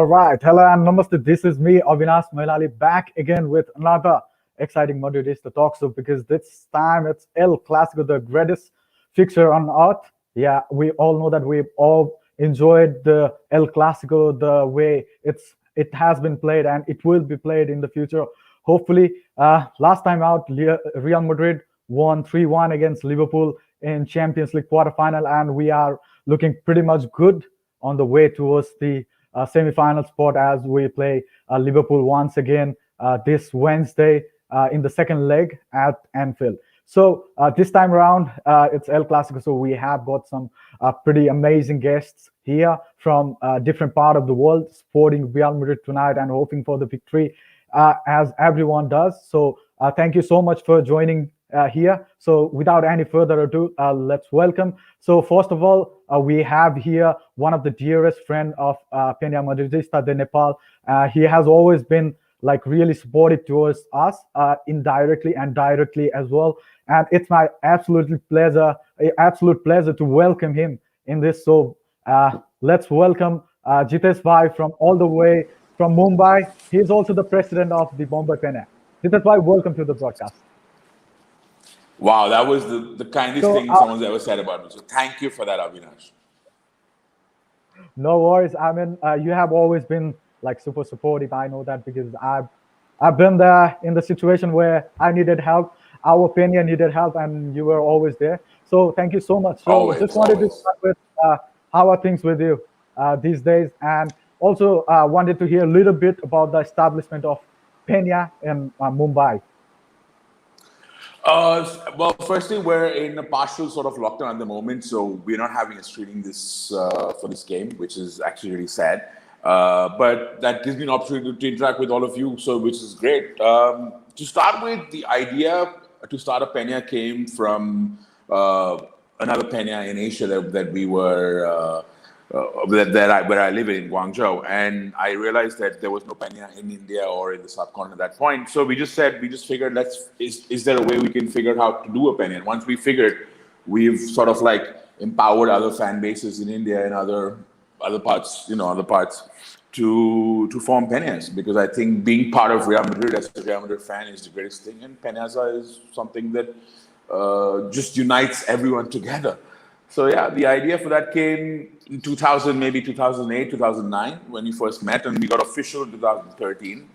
All right. Hello and namaste. This is me, Avinash Mailali, back again with another exciting Madridista talk. So, because this time it's El Clasico, the greatest fixture on earth. Yeah, we all know that we've all enjoyed the El Clasico, the way it has been played and it will be played in the future. Hopefully, last time out, Real Madrid won 3-1 against Liverpool in Champions League quarterfinal, and we are looking pretty much good on the way towards the semi-final spot as we play Liverpool once again this Wednesday in the second leg at Anfield. So this time around, it's El Clasico, so we have got some pretty amazing guests here from different part of the world, supporting Real Madrid tonight and hoping for the victory, as everyone does. So thank you so much for joining here. So without any further ado, let's welcome. So first of all, we have here one of the dearest friend of Pena Madridista de Nepal. He has always been like really supportive towards us, indirectly and directly as well. And it's my absolute pleasure to welcome him in this. So let's welcome Jitesh Bhai from all the way from Mumbai. He's also the president of the Bombay Pena. Jitesh Bhai, welcome to the broadcast. Wow, that was the kindest thing someone's ever said about me. So thank you for that, Avinash. No worries. I mean, you have always been like super supportive. I know that because I've been there in the situation where I needed help. Our opinion needed help, and you were always there. So thank you so much. So just wanted to start with how are things with you these days, and also wanted to hear a little bit about the establishment of Pena in Mumbai. Well, firstly, we're in a partial sort of lockdown at the moment, so we're not having a screening this for this game, which is actually really sad. But that gives me an opportunity to interact with all of you, so which is great. To start with, the idea to start a Pena came from another Pena in Asia that we were where I live in Guangzhou, and I realized that there was no Pena in India or in the subcontinent at that point. So we just figured, is there a way we can figure out how to do a Pena? And once we figured, we've sort of like empowered other fan bases in India and other parts to form Penas, because I think being part of Real Madrid as a Real Madrid fan is the greatest thing, and Penas is something that just unites everyone together. So yeah, the idea for that came in 2000, maybe 2008, 2009, when we first met, and we got official in 2013.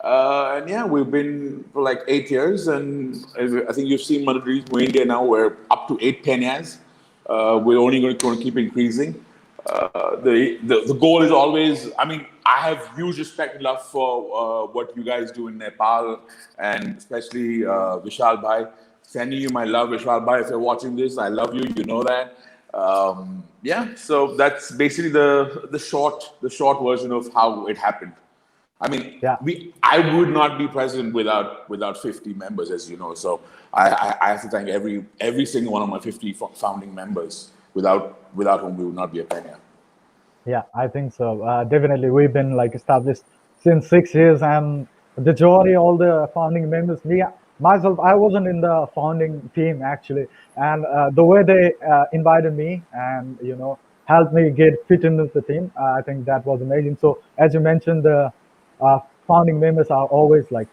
And yeah, we've been for like 8 years, and I think you've seen Madrid India now. We're up to 8 Penas. We're only going to keep increasing. The goal is always, I mean, I have huge respect and love for what you guys do in Nepal, and especially Vishal Bhai. Sending you my love, Vishal Bhai. If you're watching this, I love you. You know that. Yeah. So that's basically the short version of how it happened. I mean, yeah. I would not be president without 50 members, as you know. So I have to thank every single one of my 50 founding members, without whom we would not be a Pena. Yeah, I think so. Definitely, we've been like established since 6 years, and the majority, all the founding members, myself, I wasn't in the founding team actually, and the way they invited me and helped me get fit into the team, I think that was amazing. So as you mentioned, the founding members are always like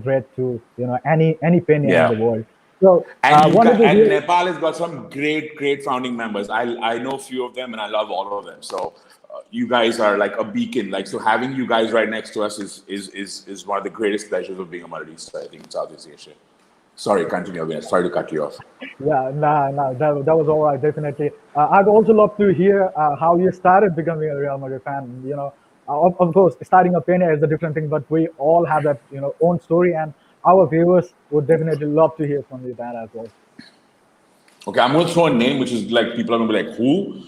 great to any Pena in the world. So and Nepal has got some great founding members. I know a few of them, and I love all of them. So you guys are like a beacon. Like, so having you guys right next to us is one of the greatest pleasures of being a Madridista, I think, in Southeast Asia. Sorry, continue again. Sorry to cut you off. Yeah, no, that was all right, definitely. I'd also love to hear how you started becoming a Real Madrid fan. Of course, starting a Pena is a different thing, but we all have that own story, and our viewers would definitely love to hear from you that as well. Okay, I'm going to throw a name, which is like people are going to be like, who?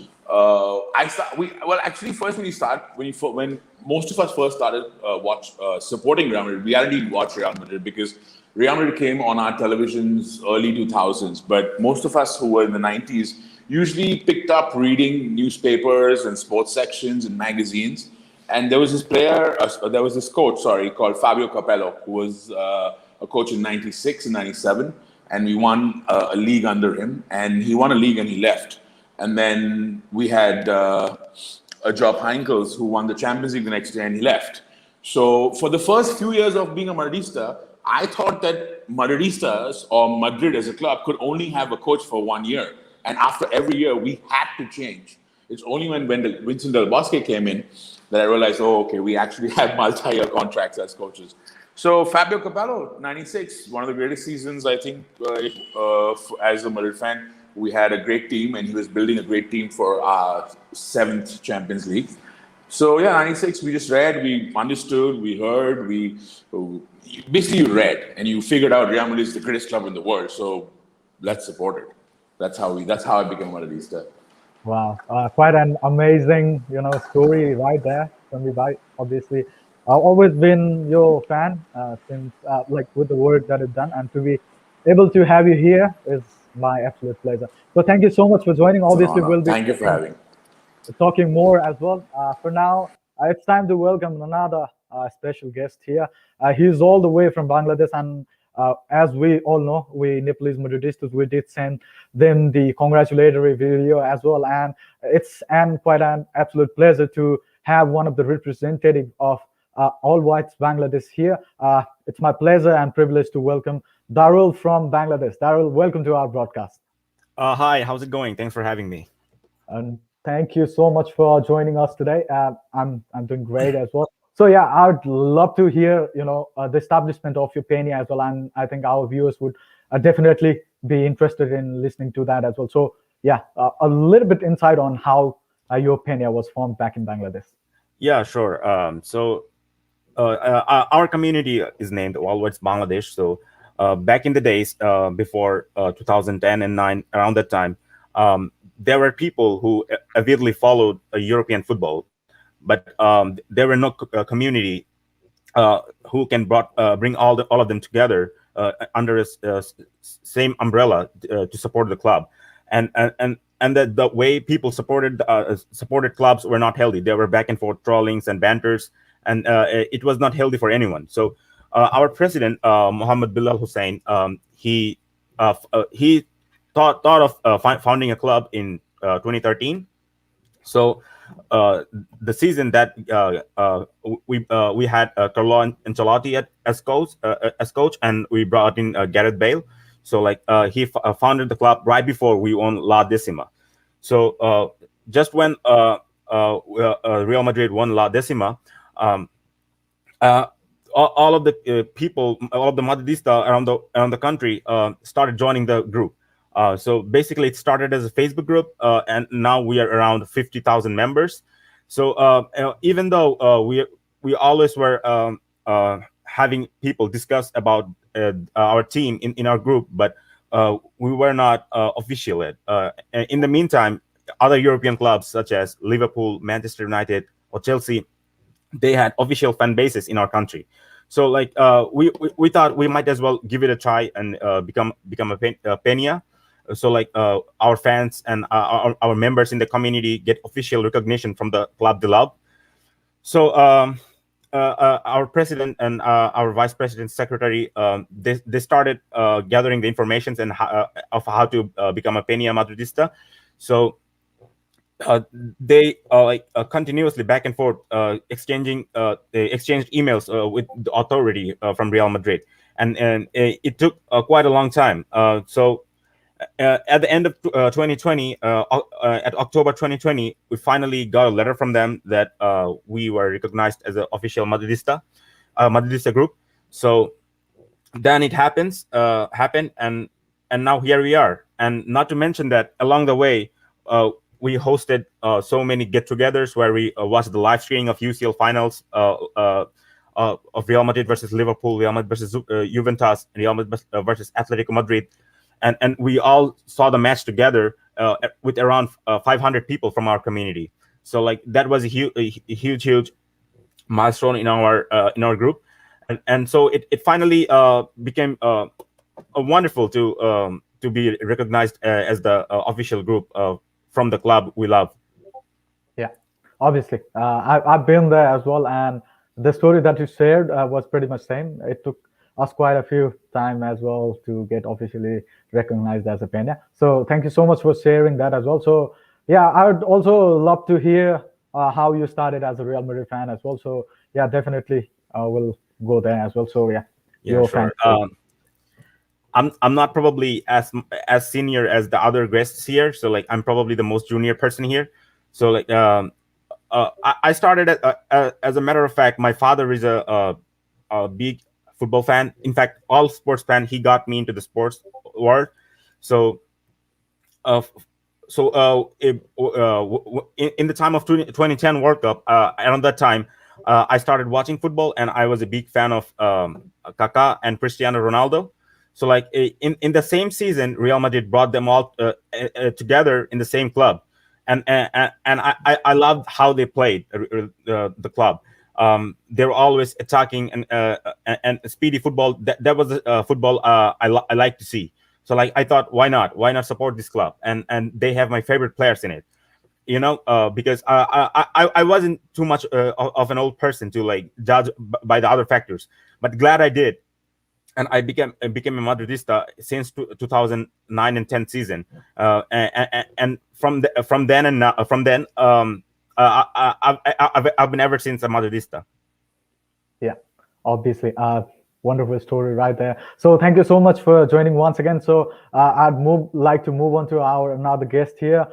When most of us first started supporting Real Madrid, we didn't watch Real Madrid because Real Madrid came on our televisions early 2000s. But most of us who were in the 90s usually picked up reading newspapers and sports sections and magazines. And there was this coach, called Fabio Capello, who was a coach in 96 and 97. And we won a league under him. And he won a league and he left. And then we had Job Heinkels, who won the Champions League the next day, and he left. So for the first few years of being a Madridista, I thought that Madridistas or Madrid as a club could only have a coach for 1 year. And after every year, we had to change. It's only when Vincent Del Bosque came in that I realized, oh, okay, we actually have multi-year contracts as coaches. So Fabio Capello, 96, one of the greatest seasons, I think, as a Madrid fan. We had a great team, and he was building a great team for our 7th Champions League. So yeah, 96, we just read, we understood, we heard, we basically read, and you figured out Real Madrid is the greatest club in the world, so let's support it. That's how I became a Madridista. Wow, quite an amazing, story right there from me. By obviously, I've always been your fan since, like, with the work that you've done, and to be able to have you here is my absolute pleasure. So thank you so much for joining. Obviously, we'll be Thank you for having. talking more as well. For now, it's time to welcome another special guest here. He's all the way from Bangladesh, and as we all know, we Nepalese Madridistas, we did send them the congratulatory video as well, and it's quite an absolute pleasure to have one of the representative of All Whites Bangladesh here. It's my pleasure and privilege to welcome Darul from Bangladesh. Darul, welcome to our broadcast. Hi, how's it going? Thanks for having me. And thank you so much for joining us today. I'm doing great as well. So yeah, I'd love to hear the establishment of your Pena as well, and I think our viewers would definitely be interested in listening to that as well. So yeah, a little bit insight on how your Pena was formed back in Bangladesh. Yeah, sure. Our community is named All Whites Bangladesh. So back in the days before 2010 and 9, around that time, there were people who avidly followed European football, but there were no community who can bring all of them together under a same umbrella to support the club, and the way people supported clubs were not healthy. There were back and forth trollings and banters, and it was not healthy for anyone. So our president, Mohammed Bilal Hussain, he thought of founding a club in 2013. So the season that we had Carlo Ancelotti as coach, and we brought in Gareth Bale. So he founded the club right before we won La Decima. So just when Real Madrid won La Decima, all of the people, all of the Madridista around the country started joining the group. So basically, it started as a Facebook group, and now we are around 50,000 members. So even though we always were having people discuss about our team in our group, but we were not official yet. In the meantime, other European clubs such as Liverpool, Manchester United, or Chelsea, they had official fan bases in our country. So we thought we might as well give it a try and become a Pena. So our fans and our members in the community get official recognition from the Club de Lab. So our president and our vice president secretary, they started gathering the information and of how to become a Pena Madridista. So they continuously back and forth exchanged emails with the authority from Real Madrid, and it took quite a long time. So at the end of 2020, at October 2020, we finally got a letter from them that we were recognized as an official Madridista group. So then it happened, and now here we are. And not to mention that along the way, we hosted so many get-togethers where we watched the live streaming of UCL finals of Real Madrid versus Liverpool, Real Madrid versus Juventus, Real Madrid versus Atletico Madrid. And we all saw the match together with around 500 people from our community. So that was a huge milestone in our group, and so it finally became wonderful to be recognized as the official group from the club we love. Yeah, obviously, I've been there as well, and the story that you shared was pretty much same. It took us quite a few time as well to get officially recognized as a Pena. So thank you so much for sharing that as well. So yeah, I would also love to hear how you started as a Real Madrid fan as well. So yeah, definitely we'll go there as well. So yeah, Yeah, your fan. sure. I'm not probably as senior as the other guests here, so like I'm probably the most junior person here. So like I started as a matter of fact, my father is a big football fan. In fact, all sports fan. He got me into the sports world. So uh, in the time of 2010 World Cup, around that time, I started watching football, and I was a big fan of Kaká and Cristiano Ronaldo. So, like in the same season, Real Madrid brought them all together in the same club, and I loved how they played the club. They were always attacking and speedy football. That was the football I like to see. So like I thought, why not? Why not support this club? And they have my favorite players in it. Because I wasn't too much of an old person to like judge by the other factors, but glad I did, and I became a Madridista since 2009 and 10 season, and from then and now, from then I've been ever since a Madridista. Yeah, obviously. Wonderful story right there. So thank you so much for joining once again. So like to move on to our another guest here.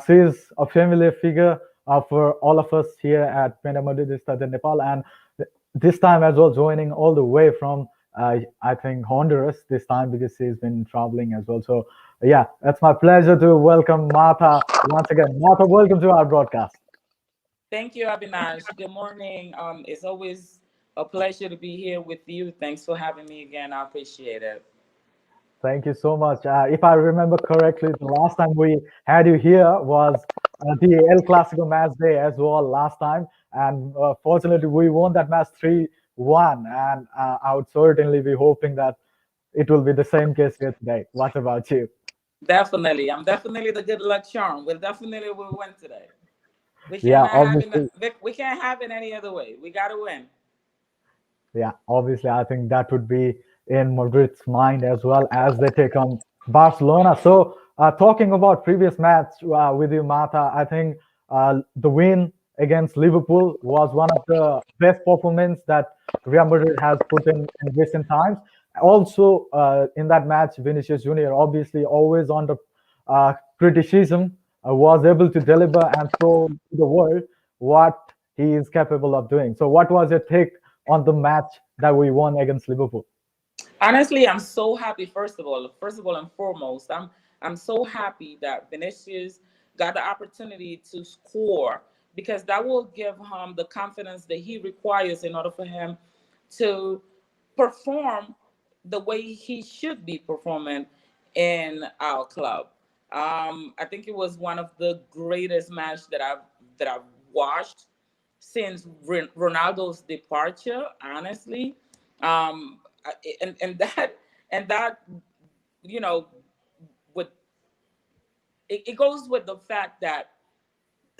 She is a familiar figure for all of us here at Pena Madridista de Nepal, and this time as well joining all the way from I think Honduras this time because she's been traveling as well. So yeah, it's my pleasure to welcome Martha once again. Martha, welcome to our broadcast. Thank you, Abinash. Good morning. It's always a pleasure to be here with you. Thanks for having me again. I appreciate it. Thank you so much. If I remember correctly, the last time we had you here was the Elclassico match day as well last time. And fortunately, we won that match 3-1. And I would certainly be hoping that it will be the same case here today. What about you? Definitely. I'm definitely the good luck charm. We definitely will win today. We Yeah, cannot have obviously. it. We can't have it any other way. We got to win. Yeah, obviously, I think that would be in Madrid's mind as well as they take on Barcelona. So, talking about previous match with you, Martha, I think the win against Liverpool was one of the best performance that Real Madrid has put in recent times. Also, in that match, Vinicius Junior, obviously always under criticism, was able to deliver and show to the world what he is capable of doing. So, what was your take on the match that we won against Liverpool? Honestly, I'm so happy. First of all and foremost, I'm so happy that Vinicius got the opportunity to score because that will give him the confidence that he requires in order for him to perform the way he should be performing in our club. I think it was one of the greatest match that I've watched since Ronaldo's departure. Honestly, and that you know, with it goes with the fact that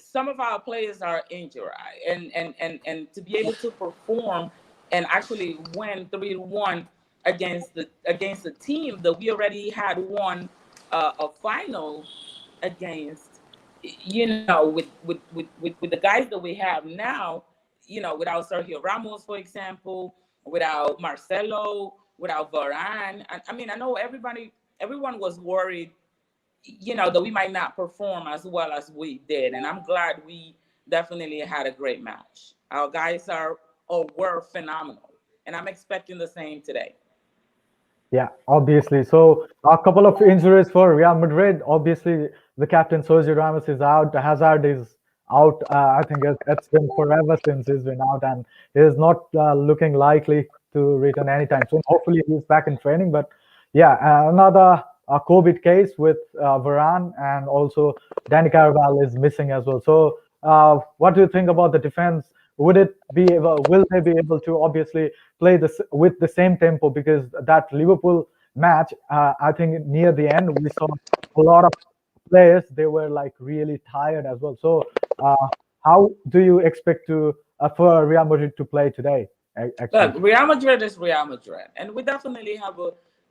some of our players are injured, and to be able to perform and actually win 3-1 against the team that we already had won a final against, with the guys that we have now, without Sergio Ramos, for example, without Marcelo, without Varane. I mean, I know everyone was worried, that we might not perform as well as we did. And I'm glad we definitely had a great match. Our guys are or were phenomenal. And I'm expecting the same today. Yeah, obviously. So a couple of injuries for Real Madrid. Obviously, the captain Sergio Ramos is out. Hazard is out. I think it's been forever since he's been out, and he is not looking likely to return anytime soon. Hopefully, he's back in training. But yeah, another COVID case with Varane, and also Danny Carvajal is missing as well. So, what do you think about the defense? Will they be able to obviously play this with the same tempo? Because that Liverpool match, I think near the end we saw a lot of players, they were like really tired as well. So how do you expect to for Real Madrid to play today? Actually, Look, Real Madrid is Real Madrid. And we definitely have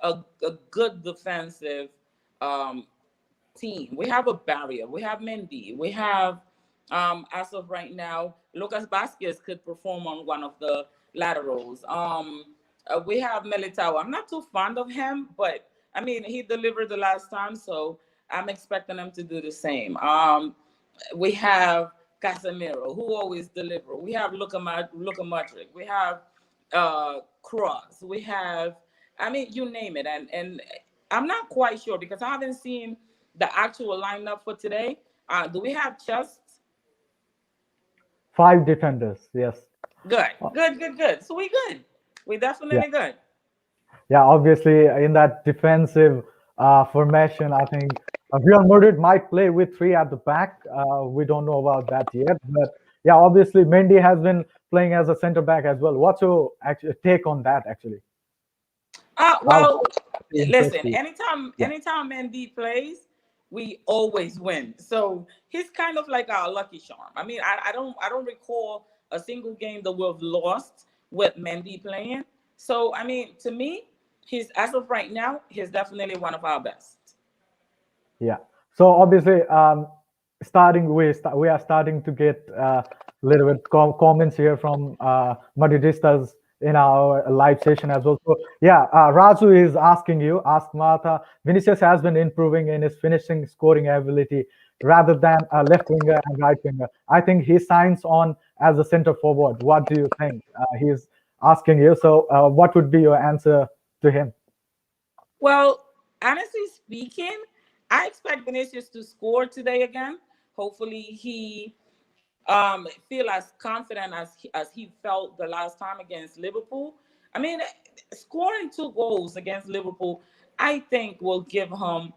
a good defensive um, team. We have a barrier. We have Mendy. We have As of right now, Lucas Vasquez could perform on one of the laterals. We have Militao. I'm not too fond of him, but I mean, he delivered the last time, so I'm expecting him to do the same. We have Casemiro, who always deliver. We have Luka Modric. We have Cross. We have, I mean, you name it. And I'm not quite sure because I haven't seen the actual lineup for today. Do we have just 5 defenders. Yes. good? So we good. We Yeah. definitely good. Yeah. Obviously, in that defensive formation, I think Real Madrid might play with 3 at the back. We don't know about that yet, but yeah, obviously Mendy has been playing as a center back as well. What's your actual take on that? Actually, how Well, listen. impressive? Yeah. Anytime Mendy plays, we always win. So he's kind of like our lucky charm. I mean, I don't recall a single game that we've lost with Mendy playing. So I mean, to me, he's as of right now, he's definitely one of our best. Yeah. So obviously, we are starting to get little bit comments here from Madridistas in our live session as well. So yeah, Raju is asking you, ask Martha. Vinicius has been improving in his finishing, scoring ability rather than a left winger and right winger. I think he signs on as a center forward. What do you think? He's asking you. So what would be your answer to him? Well, honestly speaking, I expect Vinicius to score today again. Hopefully, he feel as confident as he felt the last time against Liverpool. I mean, scoring 2 goals against Liverpool, I think will give him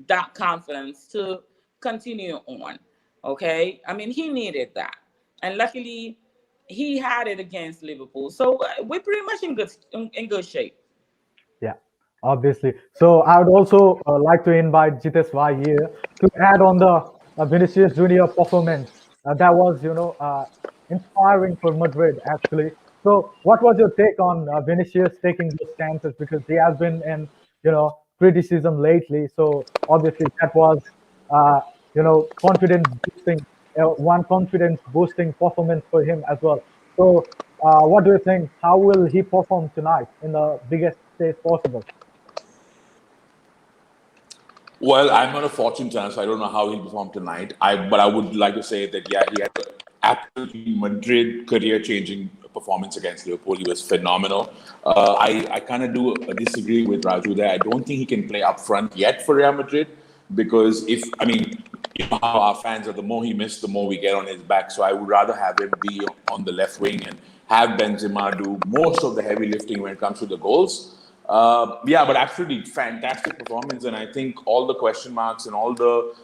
that confidence to continue on. Okay, I mean he needed that, and luckily he had it against Liverpool. So we're pretty much in good shape. Yeah, obviously. So I would also like to invite Jitesh Bhai here to add on the Vinicius Junior performance. That was, inspiring for Madrid actually. So what was your take on Vinicius taking those chances because he has been in, criticism lately. So obviously that was, uh, confidence boosting, one confidence boosting performance for him as well. So what do you think? How will he perform tonight in the biggest stage possible? Well, I'm not a fortune teller, so I don't know how he'll perform tonight. But I would like to say that yeah, he had an absolutely Madrid career-changing performance against Liverpool. He was phenomenal. I kind of do disagree with Raju there. I don't think he can play up front yet for Real Madrid because if I mean, you know how our fans are. The more he missed, the more we get on his back. So I would rather have him be on the left wing and have Benzema do most of the heavy lifting when it comes to the goals. Yeah, but absolutely fantastic performance, and I think all the question marks and all the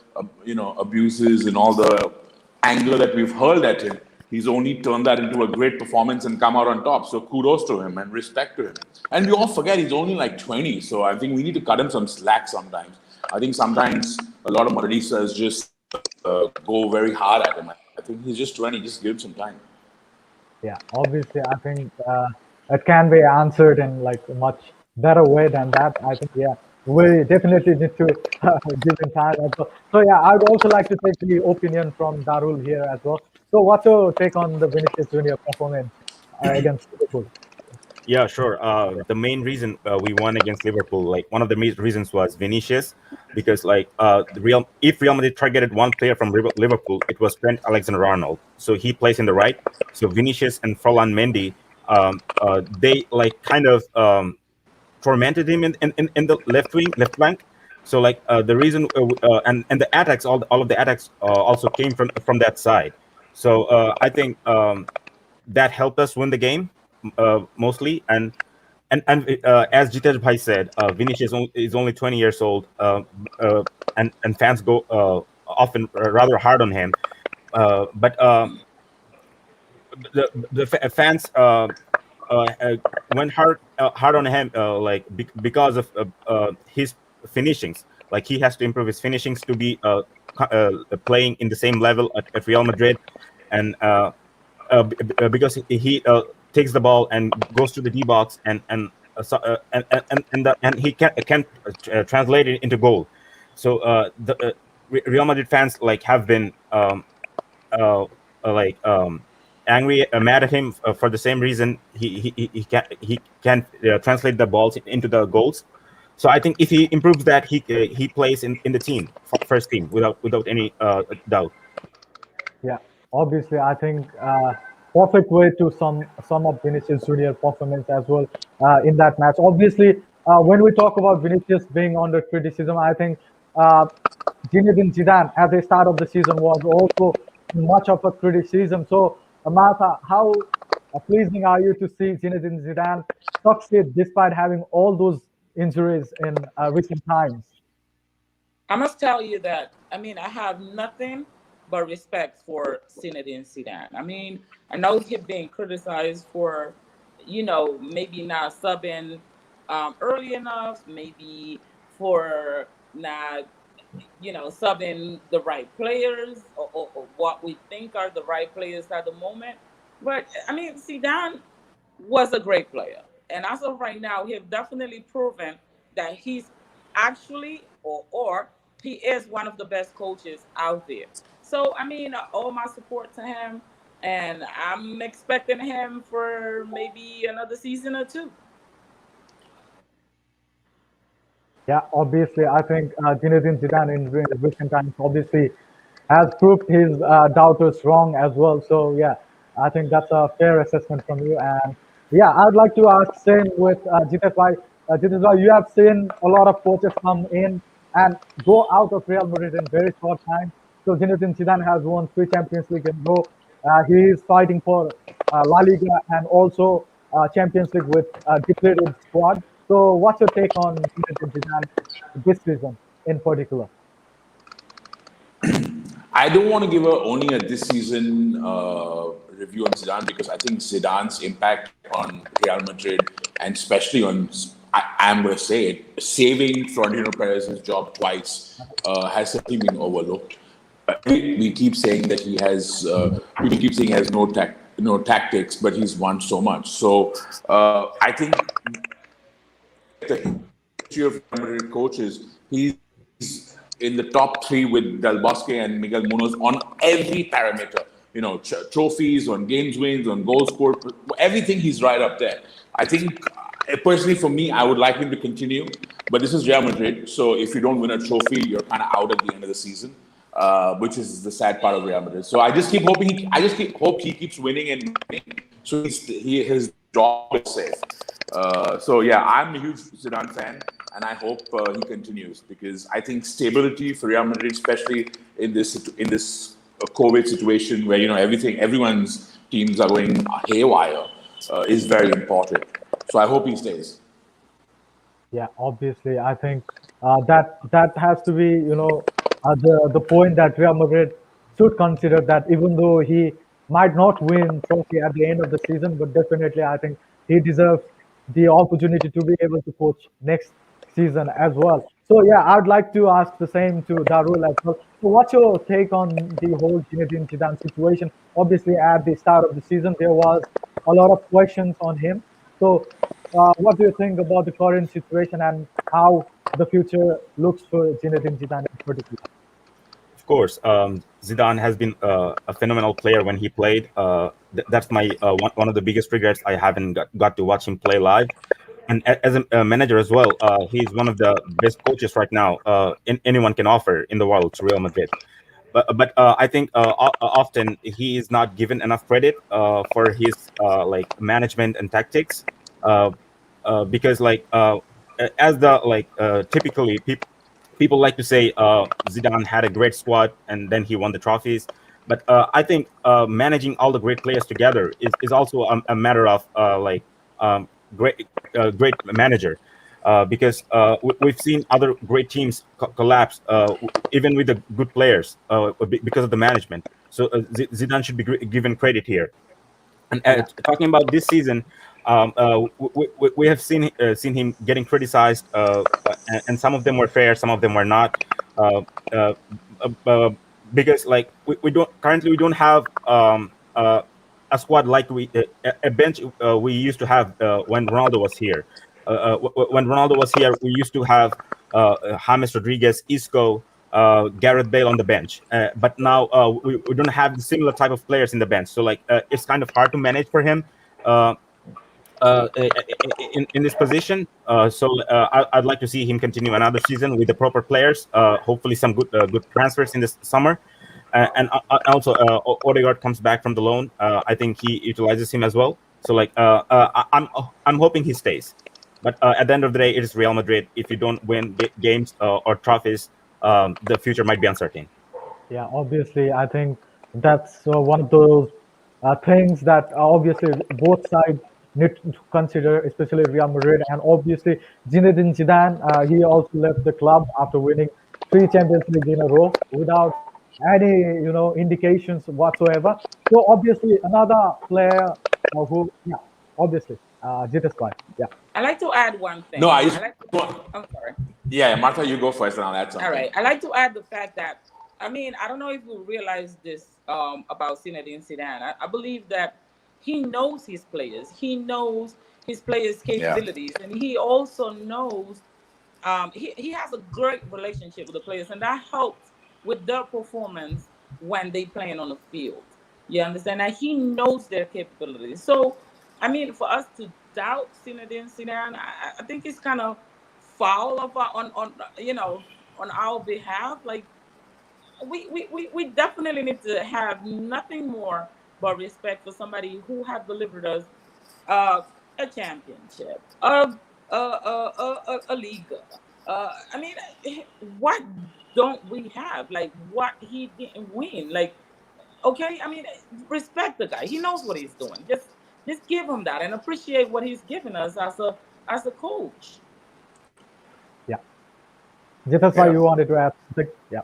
abuses and all the anger that we've hurled at him, he's only turned that into a great performance and come out on top. So kudos to him and respect to him. And we all forget he's only like 20, so I think we need to cut him some slack sometimes. I think sometimes a lot of Madridistas just go very hard at him. I think he's just 20. Just give him some time. Yeah, obviously, I think it can be answered in like a much better way than that. I think, yeah, we definitely need to give him time as well. So, yeah, I would also like to take the opinion from Darul here as well. So, what's your take on the Vinicius Junior performance against Liverpool? Yeah, sure. The main reason we won against Liverpool, like one of the main reasons was Vinicius, because like if Real Madrid targeted one player from Liverpool, it was Trent Alexander-Arnold. So he plays in the right. So Vinicius and Ferland Mendy, they like kind of tormented him in the left flank. So like the reason and the attacks, all of the attacks also came from that side. So I think that helped us win the game mostly. And as Jitesh Bhai said, Vinicius is only 20 years old, and fans go often rather hard on him. But the fans went hard on him because of his finishings. Like he has to improve his finishings to be playing in the same level at Real Madrid, and because he takes the ball and goes to the D box and he can translate it into goal. So the Real Madrid fans like have been like angry, mad at him for the same reason he can't translate the balls into the goals. So I think if he improves that, he plays in the team, first team, without any doubt. Yeah, obviously, I think perfect way to sum up Vinicius Junior performance as well in that match. Obviously, when we talk about Vinicius being under criticism, I think uh, Zinedine Zidane at the start of the season was also much of a criticism. So, Martha, how pleasing are you to see Zinedine Zidane succeed despite having all those injuries in recent times? I must tell you that I have nothing but respect for Zinedine Zidane. I know he's being criticized for, maybe not subbing early enough, maybe for not, subbing the right players, or what we think are the right players at the moment. But Zidane was a great player. And as of right now, he have definitely proven that he's actually, or he is one of the best coaches out there. So all my support to him, and I'm expecting him for maybe another season or two. Yeah, obviously, I think Zinedine Zidane in recent times obviously has proved his doubters wrong as well. So yeah, I think that's a fair assessment from you. And yeah, I'd like to ask same with Jitesh bhai. Jitesh bhai, you have seen a lot of coaches come in and go out of Real Madrid in very short time. So Zinedine Zidane has won 3 Champions League in a row. He is fighting for La Liga and also Champions League with a depleted squad. So what's your take on Zinedine Zidane this season in particular? I don't want to give only a this season review on Zidane because I think Zidane's impact on Real Madrid and especially on, I'm going to say it, saving Florentino Perez's job twice has certainly been overlooked. We keep saying that he has, we keep saying he has no tactics, but he's won so much. So I think the history of Real Madrid coaches, he's in the top three with Del Bosque and Miguel Munoz on every parameter. Trophies, on games wins, on goals scored, everything. He's right up there. I think personally, for me, I would like him to continue. But this is Real Madrid, so if you don't win a trophy, you're kind of out at the end of the season, which is the sad part of Real Madrid. So I just keep hoping. Hope he keeps winning and winning, so his job is safe. So yeah, I'm a huge Zidane fan, and I hope he continues because I think stability for Real Madrid, especially in this COVID situation where everyone's teams are going haywire, is very important. So I hope he stays. Yeah, obviously, I think that has to be, the point that Real Madrid should consider that even though he might not win trophy at the end of the season, but definitely I think he deserves the opportunity to be able to coach next season as well. So yeah, I'd like to ask the same to Darul as well. So what's your take on the whole Zinedine Zidane situation? Obviously, at the start of the season, there was a lot of questions on him. So what do you think about the current situation and how the future looks for Zinedine Zidane in particular? Of course, Zidane has been a phenomenal player when he played. That's my one of the biggest regrets. I haven't got to watch him play live. And as a manager as well, he's one of the best coaches right now anyone can offer in the world to Real Madrid. But I think often he is not given enough credit for his like management and tactics, uh, because as the typically people like to say Zidane had a great squad and then he won the trophies. But I think managing all the great players together is also a matter of um, great manager. Because we've seen other great teams collapse, even with the good players, because of the management. So Zidane should be given credit here. And Yeah. talking about this season, we have seen him getting criticized, and some of them were fair, some of them were not, uh, uh, because we don't have a squad like a bench we used to have when Ronaldo was here. When Ronaldo was here, we used to have James Rodriguez, Isco, Gareth Bale on the bench. But now we don't have the similar type of players in the bench. So like it's kind of hard to manage for him. In this position. I'd like to see him continue another season with the proper players. Hopefully, some good transfers in this summer. And also, Odegaard comes back from the loan. I think he utilizes him as well. So, like, I'm hoping he stays. But at the end of the day, it is Real Madrid. If you don't win games or trophies, the future might be uncertain. Yeah, obviously, I think that's one of those things that obviously both sides need to consider, especially Real Madrid. And obviously, Zinedine Zidane, he also left the club after winning 3 Champions League in a row without any, indications whatsoever. So obviously, another player who, yeah, obviously, Jitesh Shahani. Yeah. I like to add one thing. No, I'm sorry. Yeah, Martha, you go first, and I'll add something. All right. I like to add the fact that, I don't know if you realize this about Zinedine Zidane. I believe that he knows his players. He knows his players' capabilities, and he also knows he has a great relationship with the players, and that helps with their performance when they playing on the field. You understand? That he knows their capabilities. So, for us to doubt Zinedine Zidane, I think it's kind of foul on our behalf. Like we definitely need to have nothing more but respect for somebody who have delivered us a championship, a league. What don't we have? Like what he didn't win? Like, okay, respect the guy. He knows what he's doing. Just give him that and appreciate what he's given us as a coach. Yeah. Jitesh, why you wanted to add something? Yeah.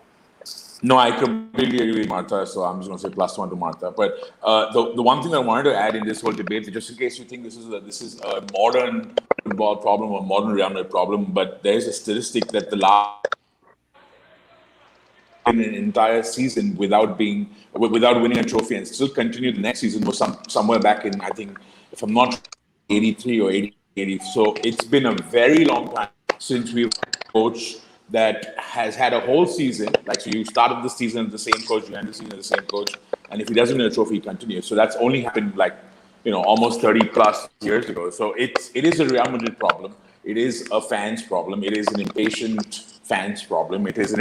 No, I completely agree with Martha, so I'm just going to say +1 to Martha. But the one thing I wanted to add in this whole debate, just in case you think this is a modern football problem or modern Real Madrid problem, but there is a statistic that the last in an entire season without winning a trophy and still continue the next season was somewhere back in, I think, if I'm not 83 or 80. So it's been a very long time since we've coached that has had a whole season. Like, so you started the season with the same coach, you end the season with the same coach, and if he doesn't win a trophy, he continues. So that's only happened almost 30 plus years ago. So it is a Real Madrid problem. It is a fans problem. It is an impatient fans problem. It is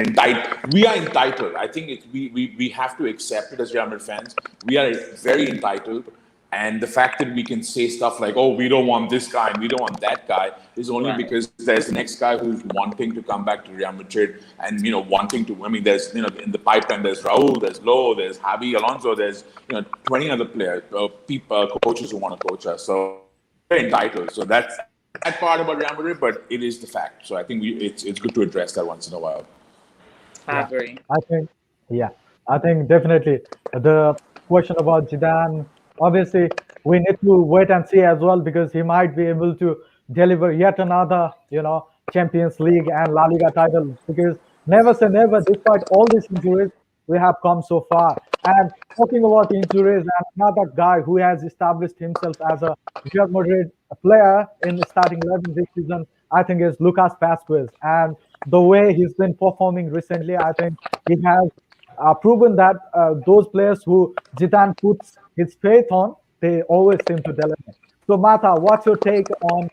we are entitled. I think we have to accept it as Real Madrid fans. We are very entitled. And the fact that we can say stuff like, oh, we don't want this guy and we don't want that guy is only because there's the next guy who's wanting to come back to Real Madrid and, wanting to, there's, in the pipeline, there's Raul, there's Lowe, there's Javi Alonso, there's, 20 other players, coaches who want to coach us. So we're entitled. So that's that part about Real Madrid, but it is the fact. So I think it's good to address that once in a while. I agree. I think definitely the question about Zidane, obviously, we need to wait and see as well because he might be able to deliver yet another, Champions League and La Liga title. Because never say never, despite all these injuries, we have come so far. And talking about injuries, and another guy who has established himself as a Real Madrid player in the starting 11 this season, I think is Lucas Vazquez. And the way he's been performing recently, I think he has proven that those players who Zidane puts his faith on, they always seem to deliver. So, Martha, what's your take on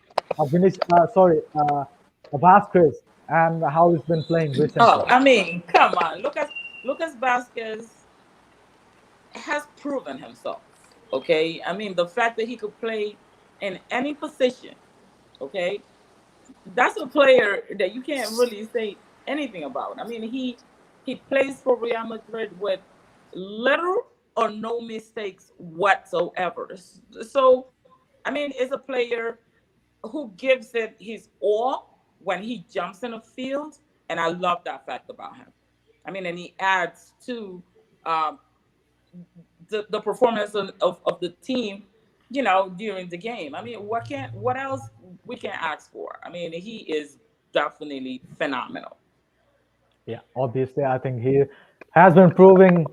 Vazquez and how he's been playing recently? Oh, come on. Lucas Vazquez has proven himself, okay? The fact that he could play in any position, okay? That's a player that you can't really say anything about. He plays for Real Madrid with little or no mistakes whatsoever. So, it's a player who gives it his all when he jumps in the field, and I love that fact about him. And he adds to the performance of the team, during the game. What else we can ask for? He is definitely phenomenal. Yeah, obviously, I think he has been proving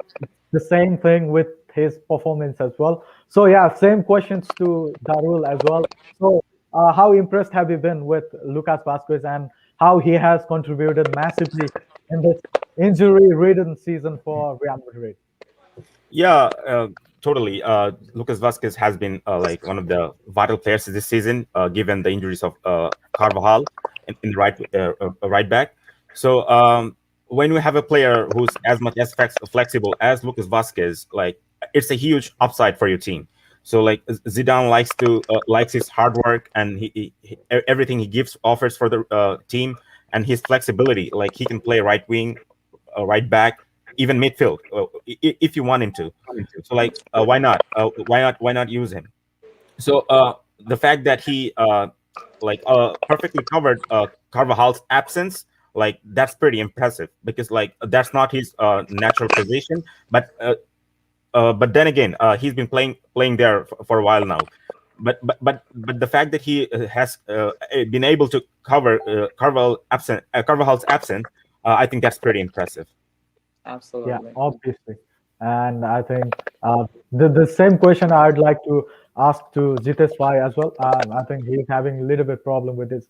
the same thing with his performance as well. So, yeah, same questions to Darul as well. So, how impressed have you been with Lucas Vazquez and how he has contributed massively in this injury-ridden season for Real Madrid. Yeah, totally. Lucas Vasquez has been like one of the vital players this season, given the injuries of Carvajal in the right back. So when we have a player who's as much as flexible as Lucas Vasquez, like it's a huge upside for your team. So like Zidane likes his hard work and everything he gives offers for the team, and his flexibility. Like he can play right wing, right back, even midfield, if you want him to. So like, why not? Why not use him? So the fact that he perfectly covered Carvajal's absence, like that's pretty impressive because like that's not his natural position. But then again, he's been playing there for a while now. But the fact that he has been able to cover Carvajal's absence, I think that's pretty impressive. Yeah, Absolutely. obviously. And I think the same question I'd like to ask to Jitesh Bhai as well. I think he's having a little bit problem with his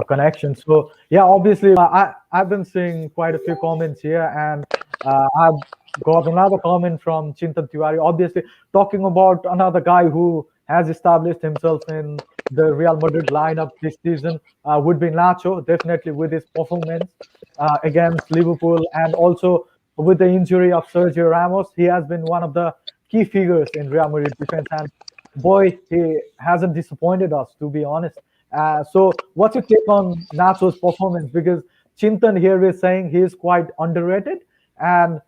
connection. So yeah, obviously, I've been seeing quite a few comments here, and I've got another comment from Chintan Tiwari. Obviously, talking about another guy who has established himself in the Real Madrid lineup this season would be Nacho, definitely with his performance against Liverpool, and also with the injury of Sergio Ramos, he has been one of the key figures in Real Madrid defense. And boy, he hasn't disappointed us, to be honest. So, what's your take on Nacho's performance? Because Chintan here is saying he is quite underrated, and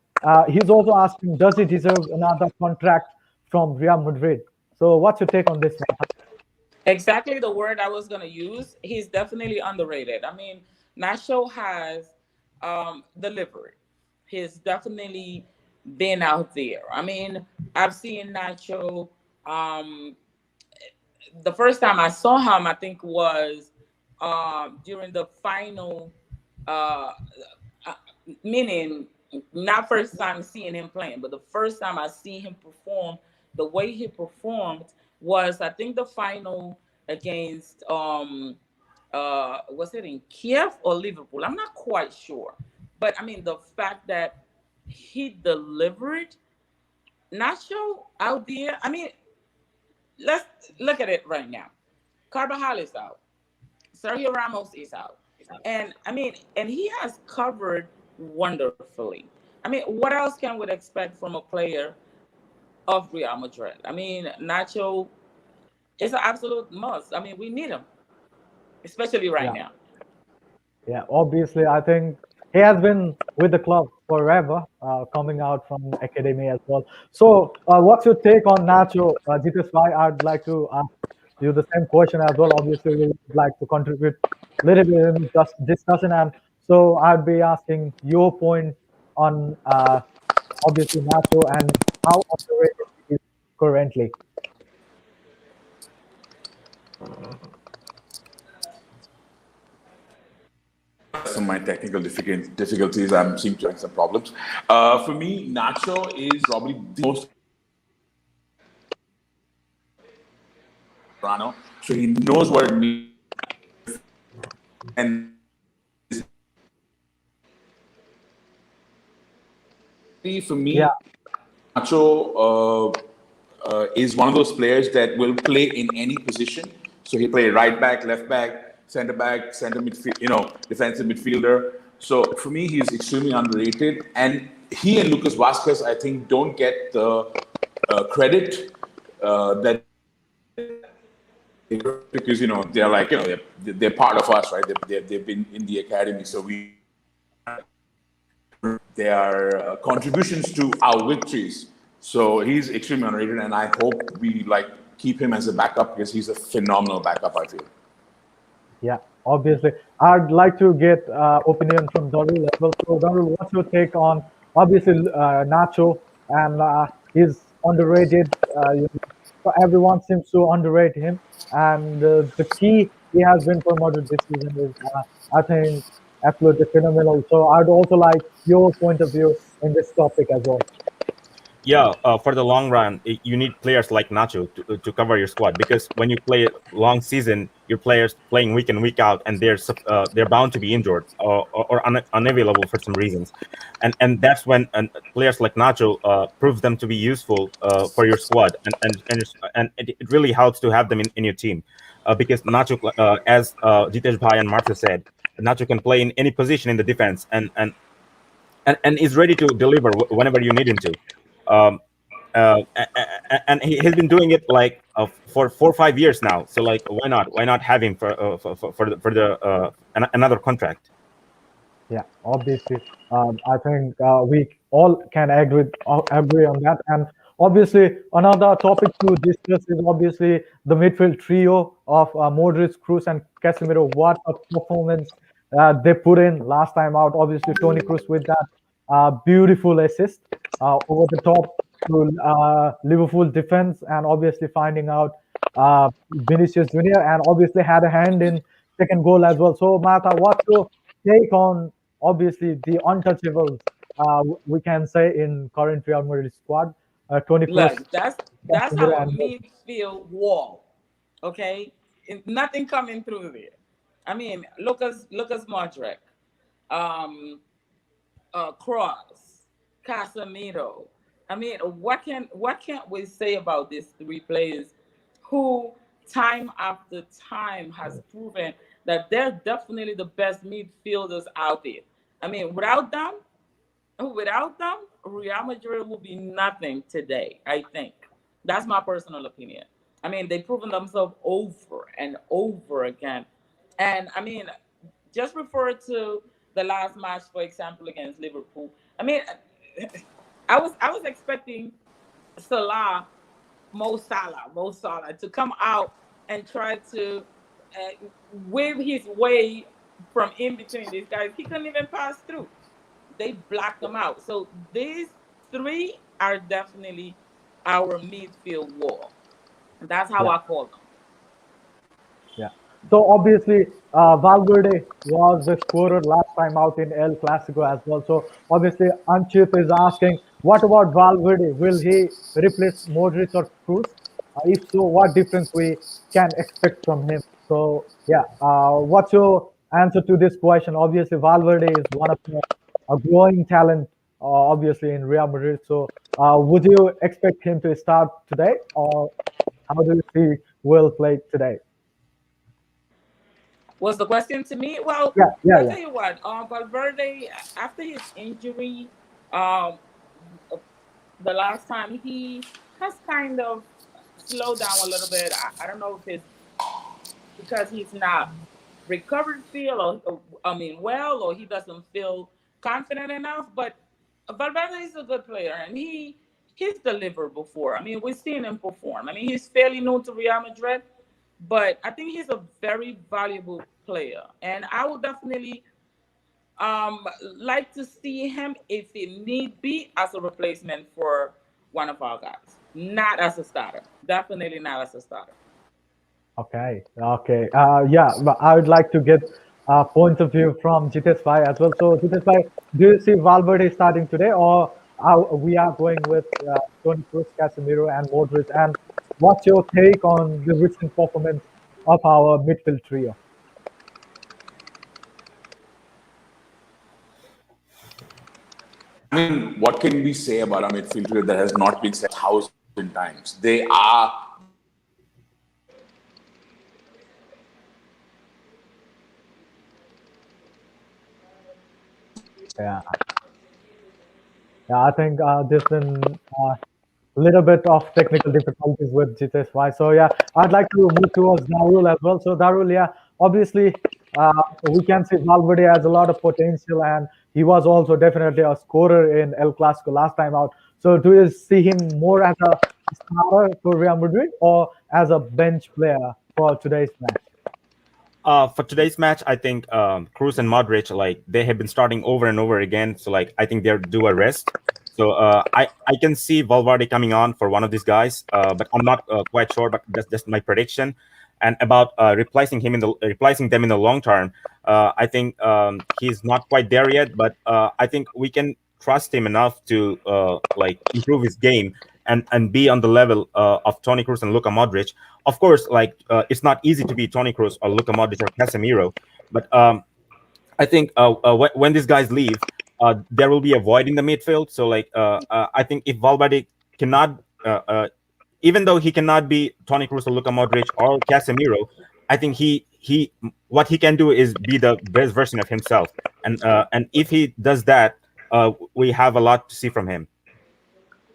he's also asking, does he deserve another contract from Real Madrid? So, what's your take on this one? Exactly the word I was gonna use. He's definitely underrated. I mean, Nacho has delivered. He's definitely been out there. I mean, I've seen Nacho. Um, the first time I saw him, I think was during the final, uh, uh, meaning not first time seeing him playing, but the first time I see him perform, the way he performed was I think the final against was it in Kiev or Liverpool? I'm not quite sure. But I mean the fact that he delivered Nacho out there. I mean, let's look at it right now. Carvajal is out. Sergio Ramos is out. And I mean, and he has covered wonderfully. I mean, what else can we expect from a player of Real Madrid? I mean, Nacho is an absolute must. I mean, we need him, especially right Yeah. now. Yeah, obviously, I think he has been with the club forever, coming out from academy as well. So, what's your take on Nacho, Jitesh Bhai? I'd like to ask you the same question as well. Obviously, we would like to contribute a little bit in just discussion, and so I'd be asking your point on obviously Nacho and how underrated he is currently. Some of my technical difficulties. I'm seem to have some problems. For me, Nacho is probably the most Toronto, so he knows what it means. And for Yeah, me, Nacho is one of those players that will play in any position. So he play right back, left back, center midfield, defensive midfielder. So for me, he's extremely underrated. And he and Lucas Vasquez, I think, don't get the credit that because they're like they're part of us, right? They've been in the academy, so their contributions to our victories. So he's extremely underrated, and I hope we keep him as a backup because he's a phenomenal backup. I feel. yeah, obviously. I'd like to get opinion from Darul as well. So, Darul, what's your take on obviously Nacho and he's underrated? So everyone seems to underrate him, and the key he has been promoted this season is, I think, absolutely phenomenal. So, I'd also like your point of view in this topic as well. Yeah, for the long run, you need players like Nacho to cover your squad, because when you play long season, your players playing week in week out, and they're bound to be injured or unavailable for some reasons, and that's when players like Nacho prove them to be useful for your squad, and it really helps to have them in your team, because Nacho, as Jitesh Bhai and Martha said, Nacho can play in any position in the defense, and is ready to deliver whenever you need him to. Um, and he's been doing it like for 4 or 5 years now. So like, why not? Why not have him for another contract? Yeah, obviously, I think we all can agree on that. And obviously, another topic to discuss is obviously the midfield trio of Modric, Cruz, and Casemiro. What a performance they put in last time out. Obviously, Tony Cruz with that beautiful assist over the top to Liverpool defense, and obviously finding out Vinicius Junior, and obviously had a hand in second goal as well. So, Martha, what's your take on obviously the untouchables we can say in current Real Madrid squad? Toni Kroos, Look, that's Casemiro, our and midfield wall. Okay, nothing coming through there. I mean, Lucas Modric, um, Cross, Casemiro. I mean, what can't we say about these three players who time after time has proven that they're definitely the best midfielders out there. I mean, without them, Real Madrid will be nothing today, I think. That's my personal opinion. I mean, they've proven themselves over and over again. And I mean, just refer to the last match, for example, against Liverpool. I mean, I was expecting Salah, Mo Salah to come out and try to wave his way from in between these guys. He couldn't even pass through. They blocked them out. So these three are definitely our midfield wall. That's how yeah, I call them. yeah. So obviously, Valverde was the scorer last time out in El Clasico as well. So obviously, Anchit is asking, what about Valverde? Will he replace Modric or Cruz? If so, what difference we can expect from him? So yeah, what's your answer to this question? Obviously, Valverde is one of the a growing talent, obviously in Real Madrid. So would you expect him to start today, or how do you see Will play today? Was the question to me? Well, Yeah, yeah, I'll yeah. tell you what. Valverde, after his injury, um, the last time he has kind of slowed down a little bit. I don't know if it's because he's not recovered feel or I mean well or he doesn't feel confident enough. But Valverde is a good player and he's delivered before. I mean we've seen him perform. I mean he's fairly new to Real Madrid, but I think he's a very valuable player. And I would definitely like to see him if it need be as a replacement for one of our guys. Not as a starter. Definitely not as a starter. Okay, okay. Yeah, but I would like to get a point of view from Jitesh Bhai as well. So, Jitesh Bhai, do you see Valverde starting today, or we are going with Toni Kroos, Casemiro, and Modric? And what's your take on the recent performance of our midfield trio? I mean, what can we say about our midfielder that has not been said 1,000 times? They are Yeah, yeah. I think there's been little bit of technical difficulties with GTSY. So yeah, I'd like to move towards Darul as well. So Darul, yeah, obviously we can see Valverde has a lot of potential, and he was also definitely a scorer in El Clasico last time out. So do you see him more as a starter for Real Madrid or as a bench player for today's match? For today's match, I think Cruz and Modric, like, they have been starting over and over again. So like, I think they're due a rest. So I can see Valverde coming on for one of these guys, but I'm not quite sure. But that's just my prediction. And about replacing them in the long term, I think he's not quite there yet. But I think we can trust him enough to like improve his game and be on the level of Toni Kroos and Luka Modric. Of course, like it's not easy to be Toni Kroos or Luka Modric or Casemiro, but I think when these guys leave, there will be a void in the midfield. So like I think if Valverde cannot, even though he cannot be Toni Kroos or Luka Modric or Casemiro, I think he what he can do is be the best version of himself, and if he does that, we have a lot to see from him.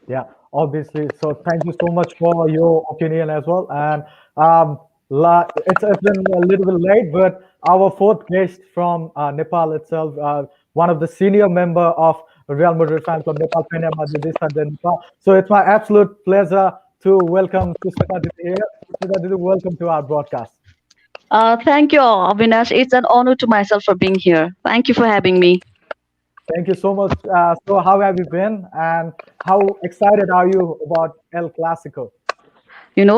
Yeah, obviously. So thank you so much for your opinion as well. And it's been a little bit late, but our fourth guest from Nepal itself, one of the senior member of Real Madrid fan club Nepal, Pena Madridista de Nepal. So it's my absolute pleasure to welcome Susmita Didi here. Susmita Didi, welcome to our broadcast. Thank you, Avinash. It's an honor to myself for being here. Thank you for having me. Thank you so much. So how have you been, and how excited are you about Elclassico? We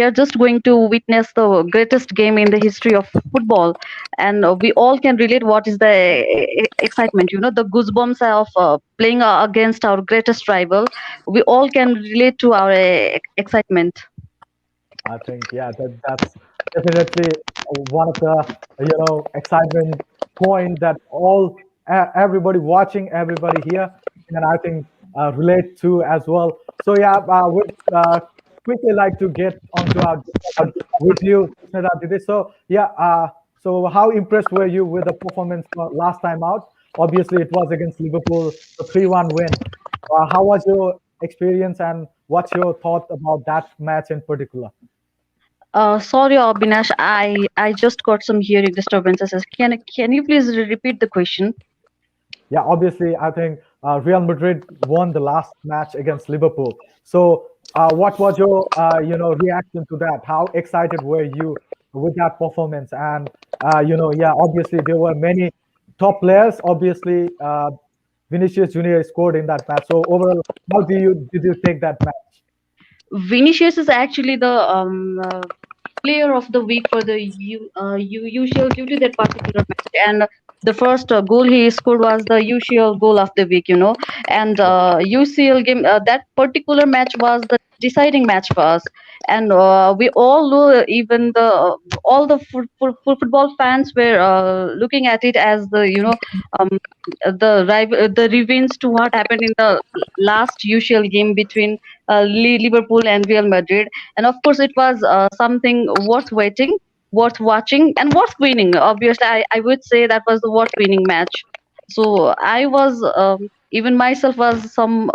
are just going to witness the greatest game in the history of football, and we all can relate what is the excitement. The goosebumps of playing against our greatest rival. We all can relate to our excitement. I think that's definitely one of the excitement point that everybody watching, everybody here, and I think relate to as well. So yeah, we'd quickly like to get onto our discussion with you, Snehal Didi. So yeah, so how impressed were you with the performance last time out? Obviously, it was against Liverpool, the 3-1 win. How was your experience, and what's your thought about that match in particular? Sorry, Abhinash, I just got some hearing disturbances. Can you please repeat the question? Yeah, obviously, I think Real Madrid won the last match against Liverpool. So, what was your reaction to that? How excited were you with that performance? And yeah, obviously there were many top players. Obviously, Vinicius Junior scored in that match. So overall, how did you take that match? Vinicius is actually the player of the week for the usual due to that particular match, and the first goal he scored was the usual goal of the week. And UCL game, that particular match was the deciding match for us, and we all know, even the all the football fans were looking at it as the um, the revenge to what happened in the last usual game between Liverpool and Real Madrid. And of course, it was something worth waiting, worth watching, and worth winning. Obviously, I would say that was the worth winning match. So I was, even myself was some,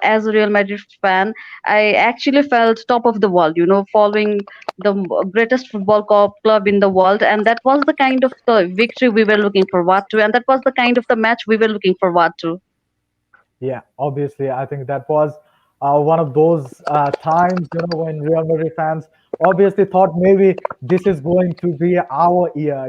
as a Real Madrid fan, I actually felt top of the world, following the greatest football club in the world. And that was the kind of the victory we were looking forward to. And that was the kind of the match we were looking forward to. Yeah, obviously, I think that was one of those times, when Real Madrid fans obviously thought maybe this is going to be our year,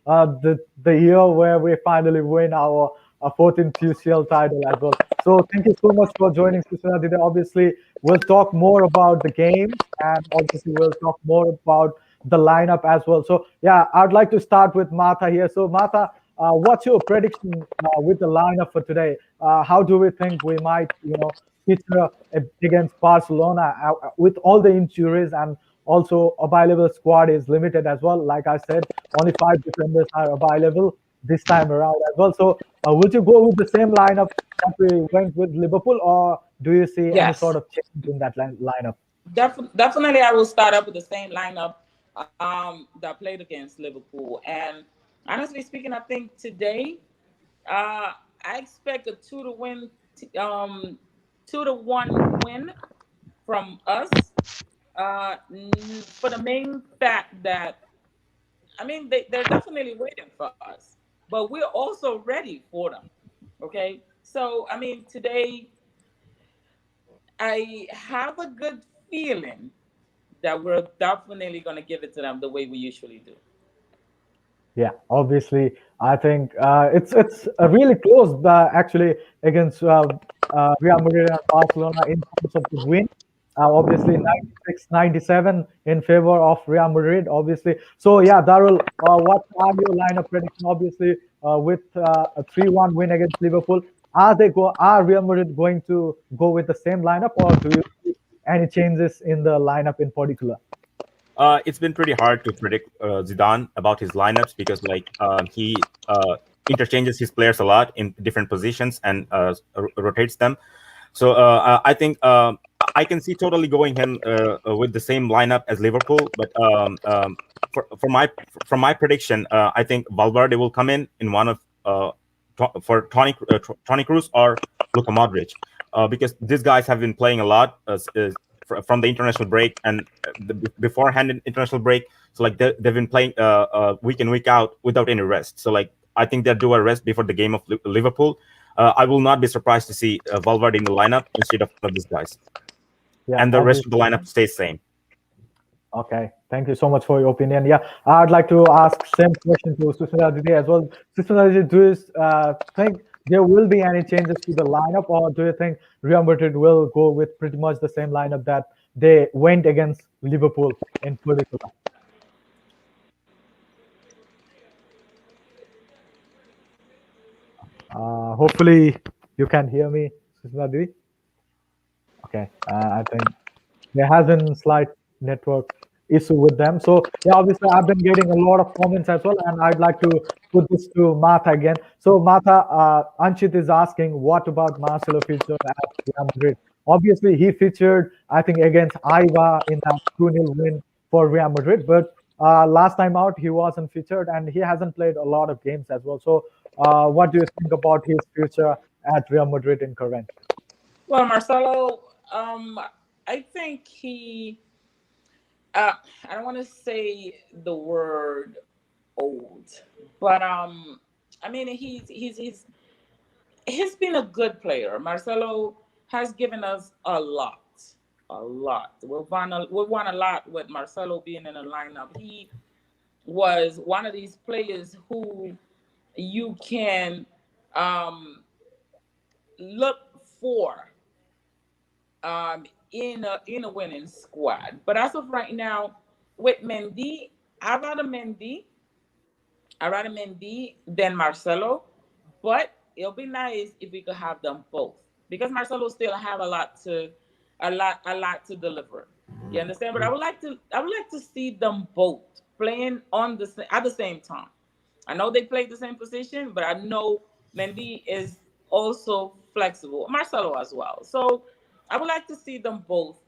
the year where we finally win our 14th UCL title as well. So thank you so much for joining, Susmita Didi. Obviously, we'll talk more about the game, and obviously we'll talk more about the lineup as well. So yeah, I'd like to start with Martha here. So Martha, what's your prediction with the lineup for today? How do we think we might, feature against Barcelona with all the injuries, and also available squad is limited as well? Like I said, only 5 defenders are available this time around as well. So would you go with the same lineup that we went with Liverpool, or do you see any sort of change in that lineup? Definitely, I will start up with the same lineup that played against Liverpool. And honestly speaking, I think today I expect a 2-1 win from us. For the main fact that, I mean, they're definitely waiting for us, but we're also ready for them. Okay, so I mean, today I have a good feeling that we're definitely going to give it to them the way we usually do. Yeah, obviously, I think it's really close actually against Real Madrid and Barcelona in terms of the win. obviously 96, 97 in favor of Real Madrid, obviously. So yeah, Darul, what are your lineup prediction? Obviously, with a 3-1 win against Liverpool, are Real Madrid going to go with the same lineup, or do you see any changes in the lineup in particular? It's been pretty hard to predict Zidane about his lineups because he interchanges his players a lot in different positions and rotates them. So I think I can see totally going him with the same lineup as Liverpool, but from my prediction, I think Valverde will come in one of for Toni Kroos or Luka Modric, because these guys have been playing a lot from the international break and beforehand in international break. So they've been playing week in week out without any rest. So I think they'll do a rest before the game of Liverpool. I will not be surprised to see Valverde in the lineup instead of one of these guys. Yeah, And the rest of the obviously. lineup stays same. Okay, thank you so much for your opinion. Yeah, I'd like to ask same question to Susmita Didi as well. Susmita Didi, do you think there will be any changes to the lineup, or do you think Real Madrid will go with pretty much the same lineup that they went against Liverpool in particular? Hopefully you can hear me, Susmita Didi. Okay, I think there has been slight network issue with them. So yeah, obviously I've been getting a lot of comments as well, and I'd like to put this to Martha again. So Martha, Anchit is asking, what about Marcelo feature at Real Madrid? Obviously he featured, I think, against Iva in that 2-0 win for Real Madrid, but last time out he wasn't featured, and he hasn't played a lot of games as well. So what do you think about his future at Real Madrid in current? Well, Marcelo, I think I don't want to say the word old, but I mean he's been a good player. Marcelo has given us a lot, a lot. We've won a lot with Marcelo being in the lineup. He was one of these players who you can look for in a winning squad. But as of right now, with Mendy, I rather Mendy. I rather Mendy than Marcelo. But it'll be nice if we could have them both, because Marcelo still have a lot to deliver. You understand? But I would like to see them both playing at the same time. I know they play the same position, but I know Mendy is also flexible. Marcelo as well. So I would like to see them both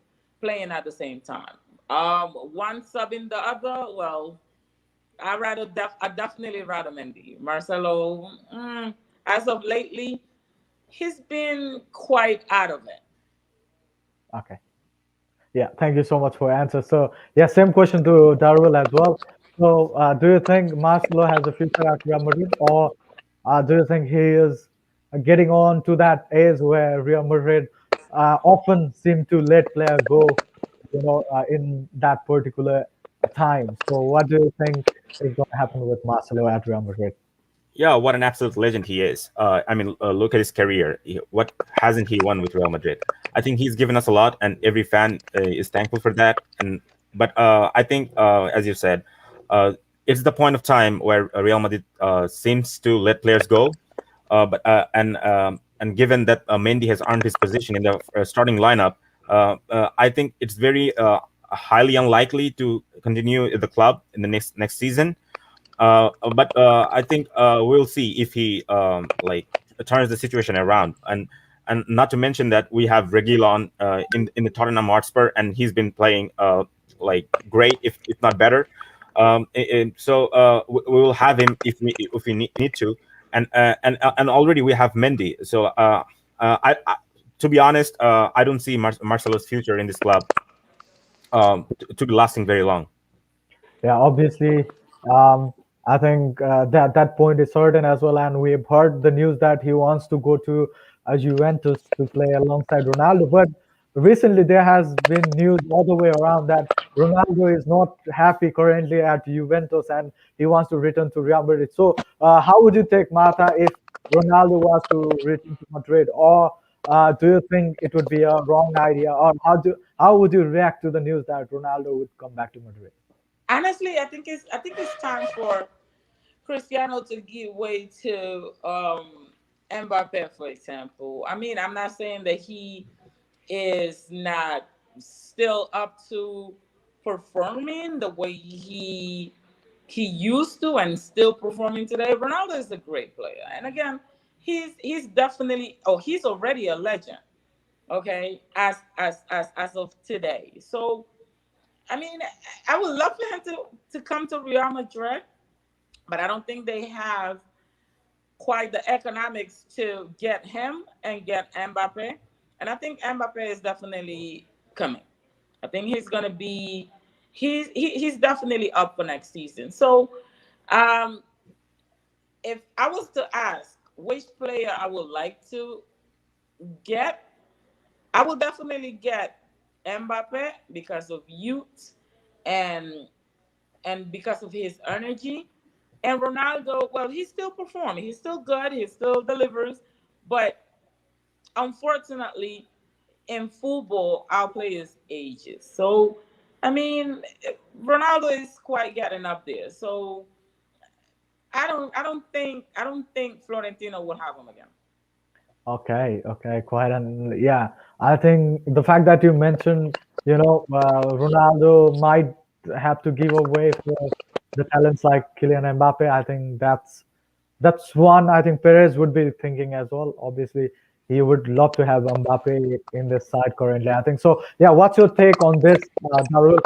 playing at the same time. One subbing the other. Well, I definitely rather Mendy. Marcelo, as of lately, he's been quite out of it. Okay. Yeah, thank you so much for your answer. So, yeah, same question to Darwell as well. So, do you think Marcelo has a future at Real Madrid, or do you think he is getting on to that age where Real Madrid often seem to let player go, in that particular time? So, what do you think is going to happen with Marcelo at Real Madrid? Yeah, what an absolute legend he is. I mean, look at his career. What hasn't he won with Real Madrid? I think he's given us a lot, and every fan is thankful for that. But I think, as you said, it's the point of time where Real Madrid seems to let players go. And given that Mendy has earned his position in the starting lineup, I think it's very highly unlikely to continue at the club in the next season. But I think we'll see if he turns the situation around, and not to mention that we have Reguilon in the Tottenham Hotspur, and he's been playing great, if not better. So we will have him if we need to, and already we have Mendy. So to be honest, I don't see Marcelo's future in this club to be lasting very long. Yeah, obviously, um, I think that point is certain as well. And we've heard the news that he wants to go to Juventus to play alongside Ronaldo. But recently, there has been news all the way around that Ronaldo is not happy currently at Juventus and he wants to return to Real Madrid. So, how would you take Martha if Ronaldo was to return to Madrid, or do you think it would be a wrong idea, or how would you react to the news that Ronaldo would come back to Madrid? Honestly, I think it's time for Cristiano to give way to Mbappe, for example. I mean, I'm not saying that he is not still up to performing the way he used to and still performing today. Ronaldo is a great player, and again, he's definitely he's already a legend. Okay, as of today. So I mean, I would love for him to come to Real Madrid, but I don't think they have quite the economics to get him and get Mbappe. And I think Mbappe is definitely coming. I think he's gonna be he's definitely up for next season. So um if I was to ask which player I would like to get, I would definitely get Mbappe because of youth and because of his energy. And Ronaldo, well, he's still performing. He's still good. He still delivers. But unfortunately, in football, our players ages. So, I mean, Ronaldo is quite getting up there. So, I don't think Florentino will have him again. Okay, okay, quite an yeah. I think the fact that you mentioned, Ronaldo might have to give away for the talents like Kylian Mbappe. I think that's one I think Perez would be thinking as well. Obviously, he would love to have Mbappe in this side currently. I think so. Yeah, what's your take on this, Darul?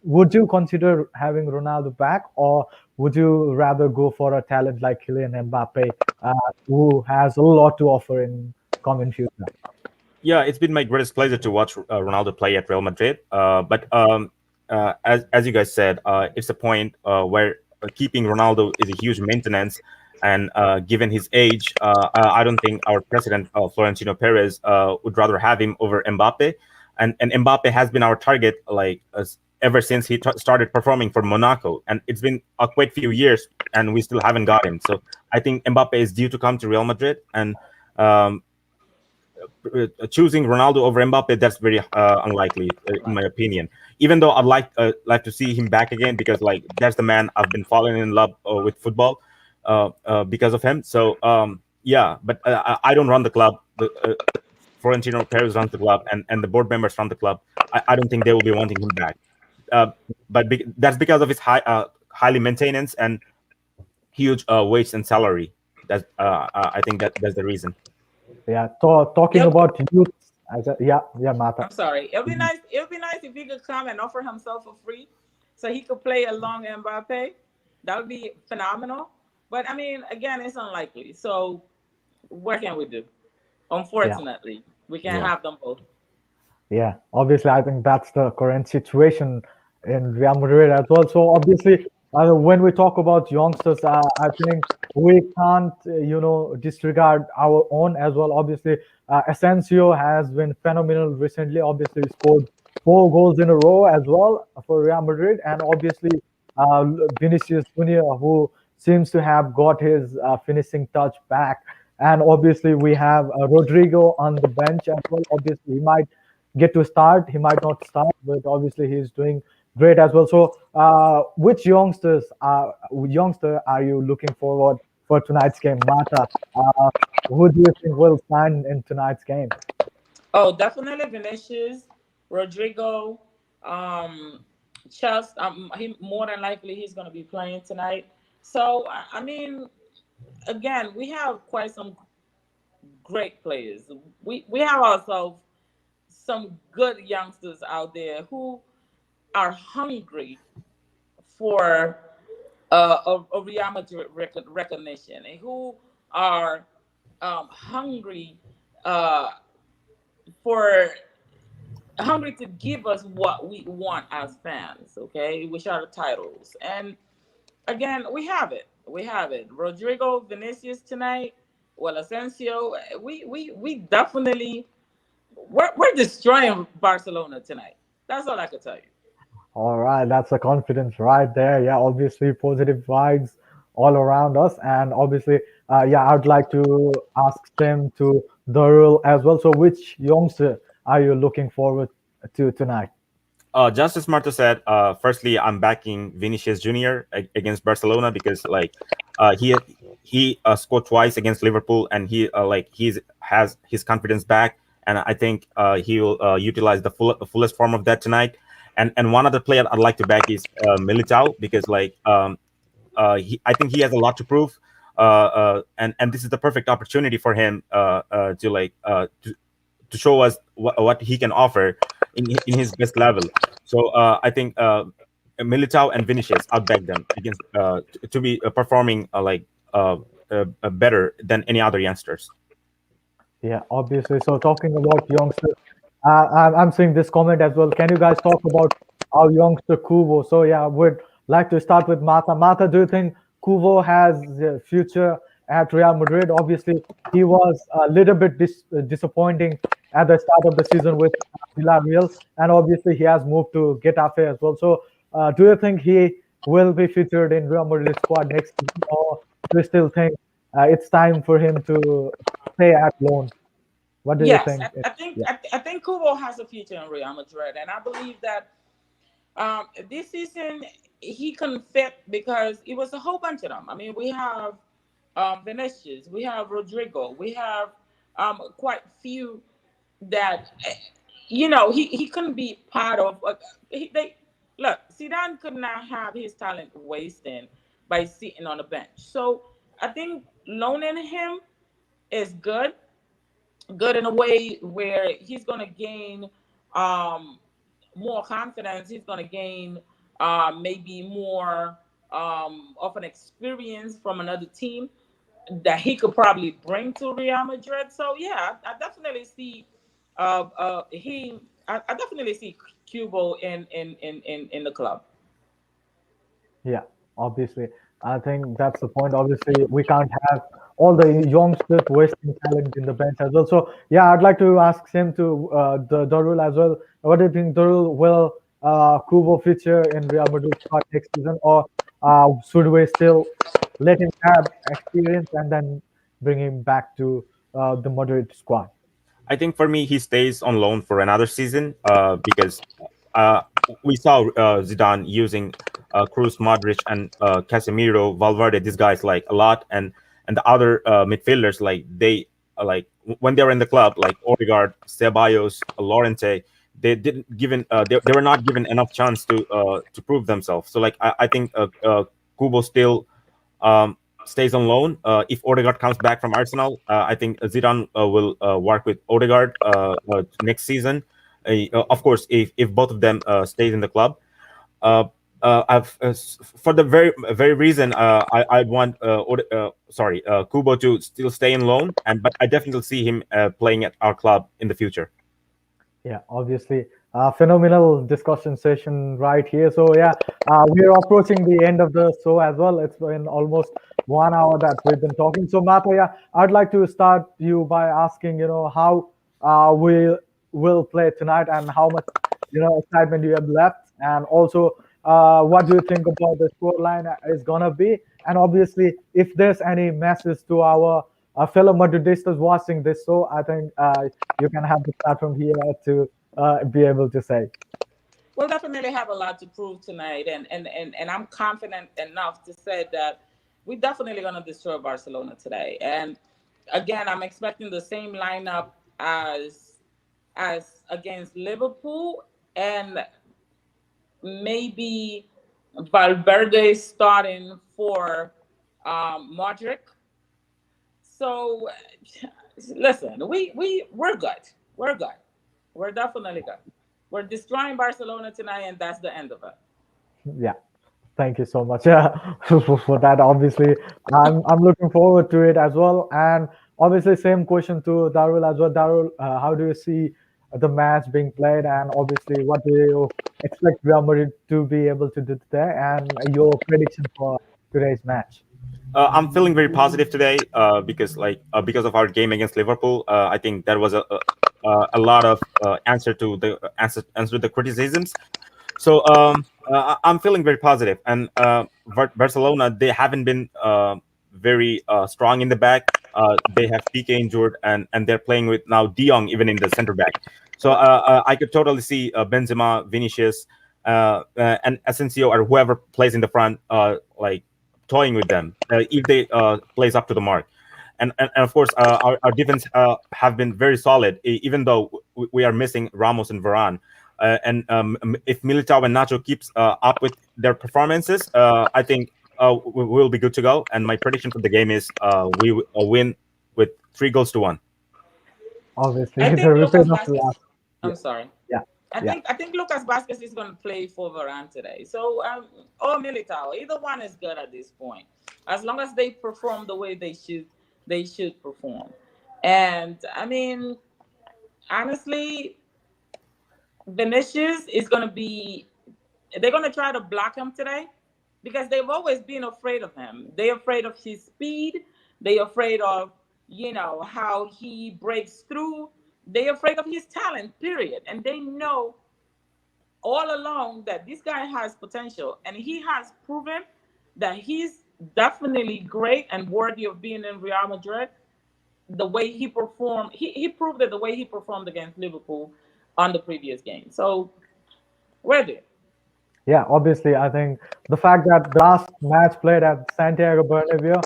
Would you consider having Ronaldo back, or would you rather go for a talent like Kylian Mbappe, uh, who has a lot to offer in coming future? Yeah, it's been my greatest pleasure to watch Ronaldo play at Real Madrid. But as you guys said, it's a point where keeping Ronaldo is a huge maintenance, and given his age, I don't think our president Florentino Perez would rather have him over Mbappe. And Mbappe has been our target ever since he started performing for Monaco, and it's been a quite few years, and we still haven't got him. So I think Mbappe is due to come to Real Madrid, and um, choosing Ronaldo over Mbappe, that's very unlikely, in my opinion. Even though I'd like to see him back again, because that's the man I've been falling in love with football because of him. So yeah, but I don't run the club. Florentino Perez runs the club, and the board members run the club. I don't think they will be wanting him back. Uh, but that's because of his highly maintenance and huge wage and salary. I think that's the reason. Yeah, talking Yep. about youth, yeah, Mata. I'm sorry. It'll be nice. It'll be nice if he could come and offer himself for free, so he could play along Mbappe. That would be phenomenal. But I mean, again, it's unlikely. So what can we do? Yeah. Unfortunately, we can't Yeah. have them both. Yeah, obviously, I think that's the current situation in Real Madrid as well. So obviously, when we talk about youngsters, I think we can't, disregard our own as well. Obviously, Asensio has been phenomenal recently. Obviously, he scored 4 goals in a row as well for Real Madrid, and obviously, Vinicius Junior, who seems to have got his finishing touch back. And obviously, we have Rodrigo on the bench as well. Obviously, he might get to start. He might not start, but obviously he's doing great as well. So, which youngster are you looking forward for tonight's game, Mata? Uh, who do you think will sign in tonight's game? Oh, definitely Vinicius, Rodrigo, um, Chelsea. He more than likely he's going to be playing tonight. So I mean, again, we have quite some great players. We have ourselves some good youngsters out there who are hungry for a Real Madrid recognition and who are hungry uh, for to give us what we want as fans, okay, which are the titles. And again, we have it. We have it. Rodrigo, Vinicius tonight. Well, Asensio, we definitely we're destroying Barcelona tonight. That's all I can tell you. All right, that's the confidence right there. Yeah, obviously positive vibes all around us, and obviously yeah, I'd like to ask them to Darul as well. So, which youngster are you looking forward to tonight? Just as Marta said, firstly, I'm backing Vinicius Junior against Barcelona because like he scored twice against Liverpool, and he has his confidence back, and I think he will utilize the fullest form of that tonight. And one other player I'd like to back is Militao because I think he has a lot to prove, and this is the perfect opportunity for him to show us what he can offer in his best level. So I think Militao and Vinicius, I'll back them against to be performing better than any other youngsters. Yeah, obviously. So, talking about youngsters, I'm seeing this comment as well. Can you guys talk about our youngster Kubo? So, yeah, would like to start with Mata. Mata, do you think Kubo has a future at Real Madrid? Obviously, he was a little bit disappointing at the start of the season with Villarreal, and obviously he has moved to Getafe as well. So, do you think he will be featured in Real Madrid squad next season, or do you still think it's time for him to stay at loan? What do you Yes, think? Yeah, I think Kubo has a future in Real Madrid, and I believe that this season he can fit because it was a whole bunch of them. I mean, we have Vinicius, we have Rodrigo, we have quite few that he couldn't be part of. They look, Zidane could not have his talent wasted by sitting on the bench. So I think loaning him is good in a way where he's going to gain um, more confidence. He's going to gain maybe more of an experience from another team that he could probably bring to Real Madrid. So yeah, I definitely see he. I definitely see Cubo in the club. yeah, obviously. I think that's the point. Obviously, we can't have all the youngsters wasting talent in the bench as well. So, yeah, I'd like to ask him to the Darul as well. What do you think, Darul? Will Kubo feature in Real Madrid squad next season, or should we still let him have experience and then bring him back to the Madrid squad? I think for me, he stays on loan for another season because uh, we saw Zidane using Cruz, Modric, and Casemiro, Valverde. These guys like a lot, and the other midfielders like they when they were in the club like Odegaard, Ceballos, Lorente. They didn't given they were not given enough chance to prove themselves. So like I think Kubo still stays on loan. If Odegaard comes back from Arsenal, I think Zidane will work with Odegaard next season. Of course, if both of them stays in the club. Uh, for the very reason I want Kubo to still stay in loan, but I definitely see him playing at our club in the future. Yeah, obviously, phenomenal discussion session right here. So yeah, we're approaching the end of the show as well. It's been almost 1 hour that we've been talking. So Mata, yeah, I'd like to start you by asking, how we will play tonight and how much, excitement you have left, and also what do you think about the scoreline is gonna be, and obviously if there's any message to our fellow Madridistas watching this show, I think you can have the platform here to be able to say. We'll definitely have a lot to prove tonight, and I'm confident enough to say that we're definitely going to destroy Barcelona today. And again, I'm expecting the same lineup as against Liverpool, and maybe Valverde starting for Modric. So listen, we're good. We're good. We're definitely good. We're destroying Barcelona tonight, and that's the end of it. Yeah. Thank you so much for that. Obviously, I'm looking forward to it as well. And obviously, same question to Darul as well. Darul, how do you see the match being played? And obviously, what do you expect Real Madrid to be able to do today? And your prediction for today's match? I'm feeling very positive today because of our game against Liverpool. I think that was a lot of answer to the criticisms. So I'm feeling very positive, and Barcelona, they haven't been very strong in the back. They have PK injured, and they're playing with now De Jong even in the center back. So I could totally see Benzema, Vinicius, and Asensio or whoever plays in the front, like toying with them if they plays up to the mark. And of course, our defense have been very solid, even though we are missing Ramos and Varane. And if Militao and Nacho keeps up with their performances, I think we'll be good to go. And my prediction for the game is we will win with 3-1. Obviously, I the think repeat Lucas of the Vasquez. last. I'm sorry. Yeah. I think Lucas Vasquez is going to play for Varane today. So or Militao, either one is good at this point, as long as they perform the way they should. They should perform. And I mean, honestly, Vinicius is going to be. They're going to try to block him today because they've always been afraid of him. They're afraid of his speed. They're afraid of how he breaks through. They're afraid of his talent, period. And they know all along that this guy has potential, and he has proven that he's definitely great and worthy of being in Real Madrid. The way he performed, he proved it the way he performed against Liverpool on the previous game. So we're there. Yeah, obviously, I think the fact that the last match played at Santiago Bernabeu,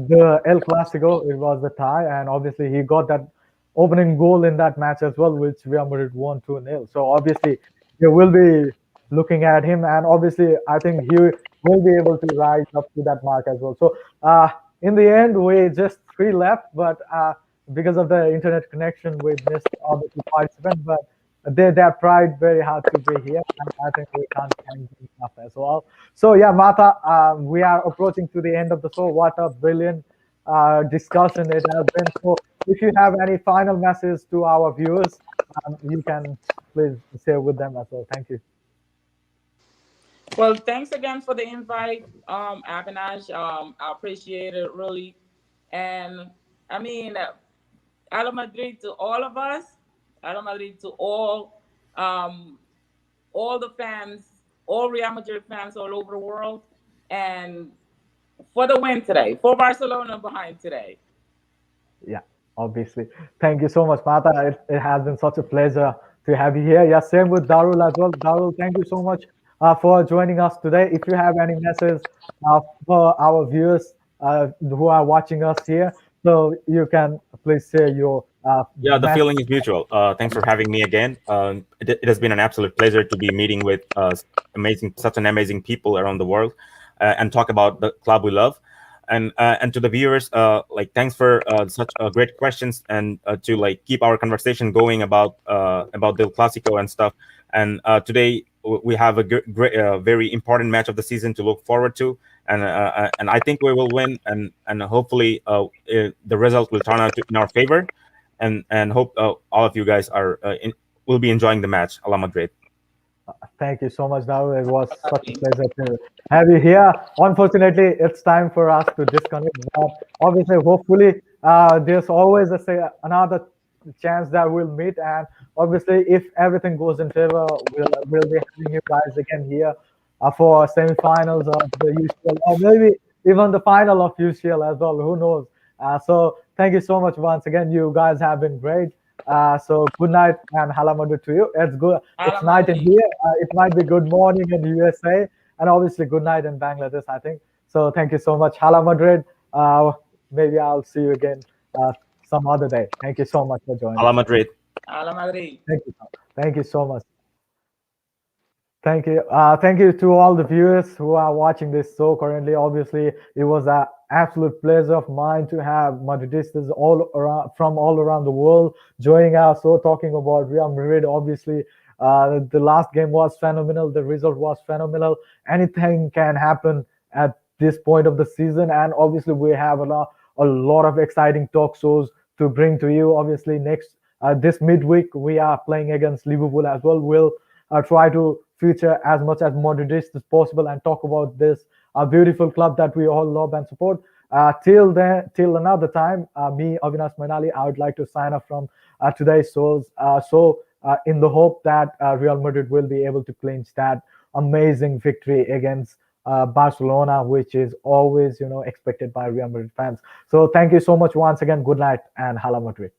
the Elclassico, it was the tie, and obviously he got that opening goal in that match as well, which Real Madrid won 2-0. So obviously, you will be looking at him, and obviously, I think he will be able to rise up to that mark as well. So in the end, we just 3 left, but because of the internet connection, we missed obviously participants, but they have tried very hard to be here, and I think we can't thank them enough as well. So yeah, Martha, we are approaching to the end of the show. What a brilliant discussion it has been. So if you have any final message to our viewers, you can please share with them as well. Thank you. Well, thanks again for the invite, Abinaj. I appreciate it really. And I mean, Ala Madrid to all of us, Ala Madrid to all the fans, all Real Madrid fans all over the world, and for the win today, for Barcelona behind today. Yeah, obviously. Thank you so much, Martha. It has been such a pleasure to have you here. Yeah, same with Darul as well. Darul, thank you so much for joining us today. If you have any message for our viewers who are watching us here, so you can please share your Yeah, the message. feeling is mutual. Thanks for having me again. It has been an absolute pleasure to be meeting with such an amazing people around the world, and talk about the club we love. And to the viewers, like thanks for such great questions, and to like keep our conversation going about the Clasico and stuff. And today we have a great, very important match of the season to look forward to, and I think we will win, and hopefully the result will turn out in our favor, and hope all of you guys will be enjoying the match. Ala Madrid. Thank you so much, Darul. It was such a pleasure to have you here. Unfortunately, it's time for us to disconnect. But obviously, hopefully, there's always another chance that we'll meet. And obviously, if everything goes in favor, we'll be having you guys again here for semifinals of the UCL, or maybe even the final of UCL as well. Who knows? So thank you so much once again. You guys have been great. So good night and Hala Madrid to you. It's good. It's night in here. It might be good morning in USA, and obviously good night in Bangladesh, I think. So thank you so much, Hala Madrid. Maybe I'll see you again some other day. Thank you so much for joining. Ala Madrid. Ala Madrid. Thank you so much. Thank you. Thank you to all the viewers who are watching this show currently. Obviously, it was an absolute pleasure of mine to have Madridistas from all around the world joining our show, talking about Real Madrid. Obviously, the last game was phenomenal. The result was phenomenal. Anything can happen at this point of the season, and obviously, we have a lot of exciting talk shows to bring to you. Obviously, this midweek we are playing against Liverpool as well. We'll try to feature as much as Madridist as possible and talk about this beautiful club that we all love and support. Till another time, me, Avinash Manali, I would like to sign off from today's shows. In the hope that Real Madrid will be able to clinch that amazing victory against Barcelona, which is always expected by Real Madrid fans. So thank you so much once again. Good night and Hala Madrid.